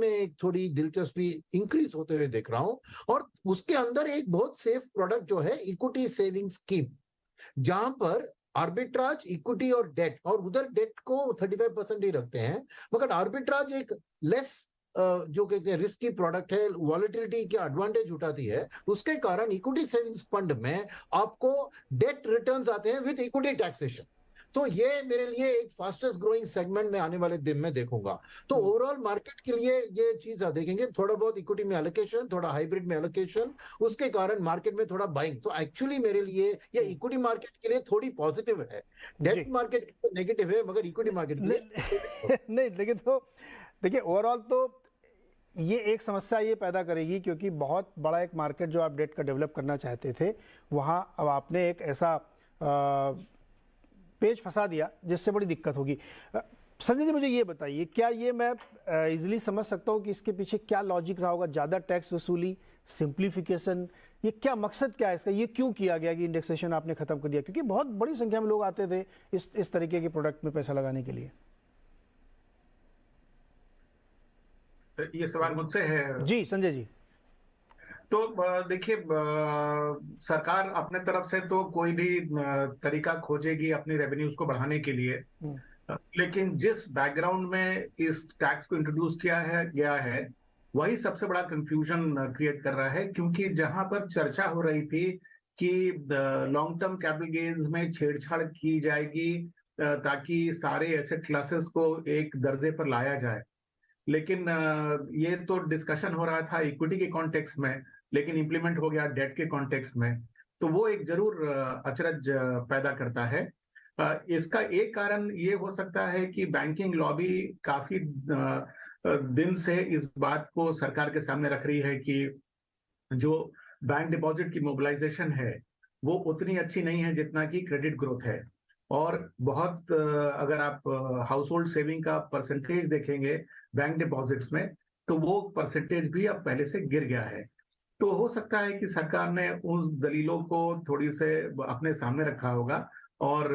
में एक थोड़ी दिलचस्पी इंक्रीज होते हुए देख रहा हूं, और उसके अंदर एक बहुत सेफ प्रोडक्ट जो है इक्विटी सेविंग स्कीम, जहां पर आर्बिट्राज इक्विटी और डेट, और उधर डेट को 35% ही रखते हैं, मगर आर्बिट्राज एक लेस जो कहते हैं रिस्की प्रोडक्ट है, वॉलेटिलिटी के एडवांटेज उठाती है, उसके कारण इक्विटी सेविंग्स फंड में आपको डेट रिटर्न्स आते हैं विद इक्विटी टैक्सेशन। तो ये मेरे लिए एक फास्टेस्ट ग्रोइंग सेगमेंट में आने वाले दिन में देखूंगा। तो ओवरऑल मार्केट के लिए ये चीज आप देखेंगे, थोड़ा बहुत इक्विटी में एलोकेशन, थोड़ा हाइब्रिड में एलोकेशन, उसके कारण मार्केट में थोड़ा बाइंग। तो एक्चुअली मेरे लिए ये इक्विटी मार्केट के लिए थोड़ी पॉजिटिव है, डेट मार्केट के लिए नेगेटिव है, मगर इक्विटी मार्केट के लिए नहीं। लेकिन तो देखिए ओवरऑल तो ये एक समस्या ये पैदा करेगी, क्योंकि बहुत बड़ा एक मार्केट जो आप डेट का डेवलप करना चाहते थे, वहाँ अब आपने एक ऐसा पेज फंसा दिया जिससे बड़ी दिक्कत होगी। संजय जी मुझे ये बताइए, क्या ये मैं इजीली समझ सकता हूँ कि इसके पीछे क्या लॉजिक रहा होगा? ज़्यादा टैक्स वसूली, सिंप्लीफिकेशन, ये क्या मकसद क्या है इसका? ये क्यों किया गया कि इंडेक्सेशन आपने खत्म कर दिया? क्योंकि बहुत बड़ी संख्या में लोग आते थे इस तरीके के प्रोडक्ट में पैसा लगाने के लिए। ये सवाल मुझसे है जी संजय जी। तो देखिए, सरकार अपने तरफ से तो कोई भी तरीका खोजेगी अपनी रेवेन्यूज को बढ़ाने के लिए, लेकिन जिस बैकग्राउंड में इस टैक्स को इंट्रोड्यूस किया गया है वही सबसे बड़ा कंफ्यूजन क्रिएट कर रहा है। क्योंकि जहां पर चर्चा हो रही थी कि लॉन्ग टर्म कैपिटल गेन्स में छेड़छाड़ की जाएगी ताकि सारे एसेट क्लासेस को एक दर्जे पर लाया जाए, लेकिन ये तो डिस्कशन हो रहा था इक्विटी के कॉन्टेक्स्ट में, लेकिन इंप्लीमेंट हो गया डेट के कॉन्टेक्स्ट में, तो वो एक जरूर अचरज पैदा करता है। इसका एक कारण ये हो सकता है कि बैंकिंग लॉबी काफी दिन से इस बात को सरकार के सामने रख रही है कि जो बैंक डिपॉजिट की मोबिलाइजेशन है वो उतनी अच्छी नहीं है जितना कि क्रेडिट ग्रोथ है। और बहुत अगर आप हाउस होल्ड सेविंग का परसेंटेज देखेंगे बैंक डिपॉजिट्स में, तो वो परसेंटेज भी अब पहले से गिर गया है। तो हो सकता है कि सरकार ने उस दलीलों को थोड़ी से अपने सामने रखा होगा और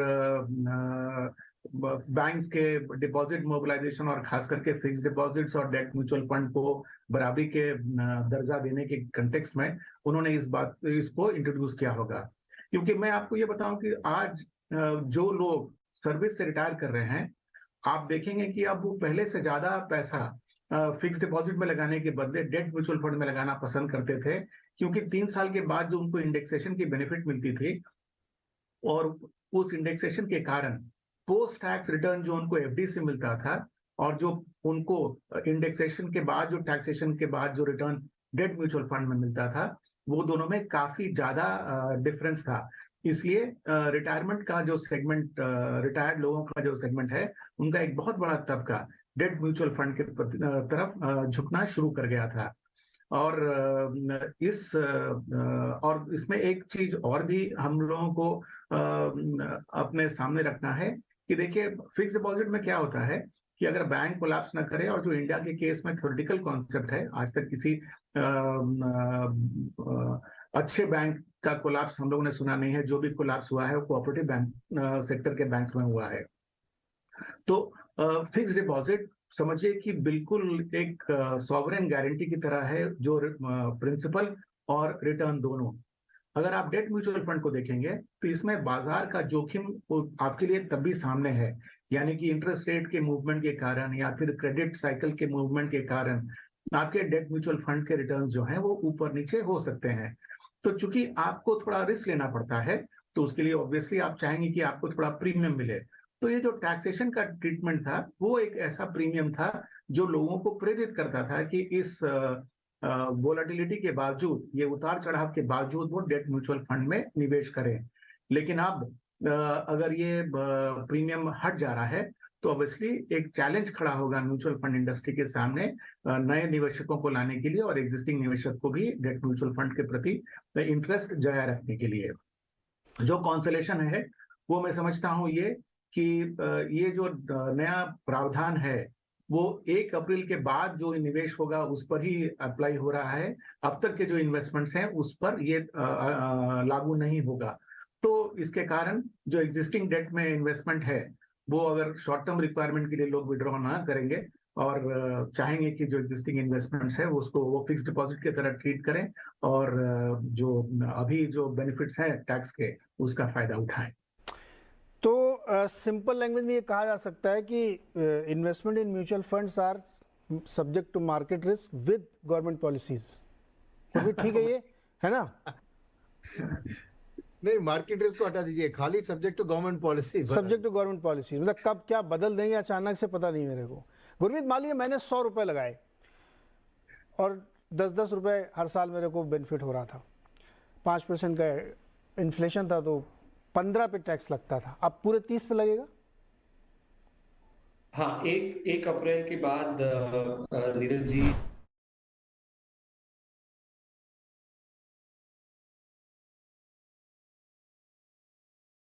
बैंक्स के डिपॉजिट मोबिलाइजेशन और खास करके फिक्स डिपॉजिट्स और डेट म्यूचुअल फंड को बराबरी के दर्जा देने के कंटेक्स्ट में उन्होंने इसको इंट्रोड्यूस किया होगा। क्योंकि मैं आपको ये बताऊं कि आज जो लोग सर्विस से रिटायर कर रहे हैं, आप देखेंगे कि अब वो पहले से ज्यादा पैसा फिक्स डिपॉजिट में लगाने के बदले डेट म्यूचुअल फंड में लगाना पसंद करते थे, क्योंकि 3 साल के बाद जो उनको इंडेक्सेशन की बेनिफिट मिलती थी और उस इंडेक्सेशन के कारण पोस्ट टैक्स रिटर्न जो उनको एफडी से मिलता था और जो उनको इंडेक्सेशन के बाद जो टैक्सेशन के बाद जो रिटर्न डेट म्यूचुअल फंड में मिलता था, वो दोनों में काफी ज्यादा डिफरेंस था। इसलिए रिटायरमेंट का जो सेगमेंट, रिटायर्ड लोगों का जो सेगमेंट है, उनका एक बहुत बड़ा तबका डेट म्यूचुअल फंड के तरफ झुकना शुरू कर गया था। और इसमें एक चीज और भी हम लोगों को अपने सामने रखना है कि देखिए फिक्स डिपॉजिट में क्या होता है कि अगर बैंक कोलैप्स ना करे, और जो इंडिया के केस में थ्योरेटिकल कॉन्सेप्ट है, आज तक किसी अच्छे बैंक का कोलैप्स हम लोगों ने सुना नहीं है। जो भी कोलैप्स हुआ है वो कोऑपरेटिव बैंक सेक्टर के बैंक्स में हुआ है। तो फिक्स डिपॉजिट समझिए कि बिल्कुल एक सॉवरेन गारंटी की तरह है, जो प्रिंसिपल और रिटर्न दोनों। अगर आप डेट म्यूचुअल फंड को देखेंगे तो इसमें बाजार का जोखिम आपके लिए तब भी सामने है, यानी कि इंटरेस्ट रेट के मूवमेंट के कारण या फिर क्रेडिट साइकिल के मूवमेंट के कारण आपके डेट म्यूचुअल फंड के रिटर्न्स जो हैं वो ऊपर नीचे हो सकते हैं। तो चूंकि आपको थोड़ा रिस्क लेना पड़ता है, तो उसके लिए ऑब्वियसली आप चाहेंगे कि आपको थोड़ा प्रीमियम मिले। तो ये जो टैक्सेशन का ट्रीटमेंट था वो एक ऐसा प्रीमियम था जो लोगों को प्रेरित करता था कि इस वोलेटिलिटी के बावजूद, ये उतार चढ़ाव के बावजूद वो डेट म्यूचुअल फंड में निवेश करें। लेकिन अब अगर ये प्रीमियम हट जा रहा है तो ऑब्वियसली एक चैलेंज खड़ा होगा म्यूचुअल फंड इंडस्ट्री के सामने नए निवेशकों को लाने के लिए और एग्जिस्टिंग निवेशक को भी डेट म्यूचुअल फंड के प्रति इंटरेस्ट जारी रखने के लिए। जो कॉन्सलेशन है वो मैं समझता हूँ ये कि ये जो नया प्रावधान है वो 1 अप्रैल के बाद जो निवेश होगा उस पर ही अप्लाई हो रहा है। अब तक के जो इन्वेस्टमेंट्स हैं उस पर ये लागू नहीं होगा। तो इसके कारण जो एग्जिस्टिंग डेट में इन्वेस्टमेंट है वो अगर शॉर्ट टर्म रिक्वायरमेंट के लिए लोग विड्रॉ ना करेंगे और चाहेंगे कि जो एग्जिस्टिंग इन्वेस्टमेंट्स है उसको वो फिक्स डिपॉजिट की तरह ट्रीट करें और जो अभी जो बेनिफिट्स हैं टैक्स के उसका फायदा उठाएं। तो सिंपल लैंग्वेज में ये कहा जा सकता है कि investment in mutual funds are subject to market risk with government policies. ठीक है, ये है ना? नहीं, मार्केट रिस्क को हटा दीजिए, खाली subject to government policy. Subject to government policy मतलब कब क्या बदल देंगे अचानक से पता नहीं मेरे को। गुरमीत, मान लीजिए मैंने 100 रुपए लगाए और 10-10 रुपए हर साल मेरे को बेनिफिट हो रहा था, 5% का इन्फ्लेशन था तो 15 पे टैक्स लगता था, अब पूरे 30 पे लगेगा? हाँ, 1 अप्रैल के बाद नीरज जी